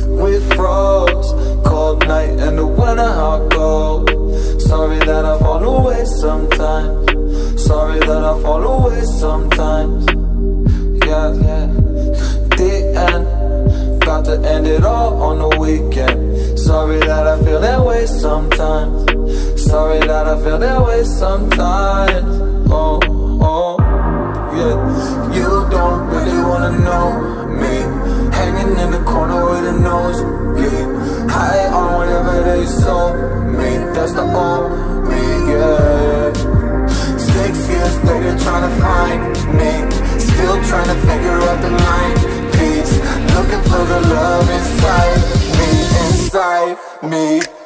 we froze. Cold night in the winter, how cold. Sorry that I fall away sometimes. Sorry that I fall away sometimes. Yeah, yeah. The end. Got to end it all on the weekend. Sorry that I feel that way sometimes. Sorry that I feel that way sometimes. Oh, oh, yeah. You don't really wanna know me. Hanging in the corner with a nosebleed. High on whatever they sold me. That's the old me, yeah. 6 years later trying to find me. Still trying to figure out the line piece. Looking for the love inside me, inside me.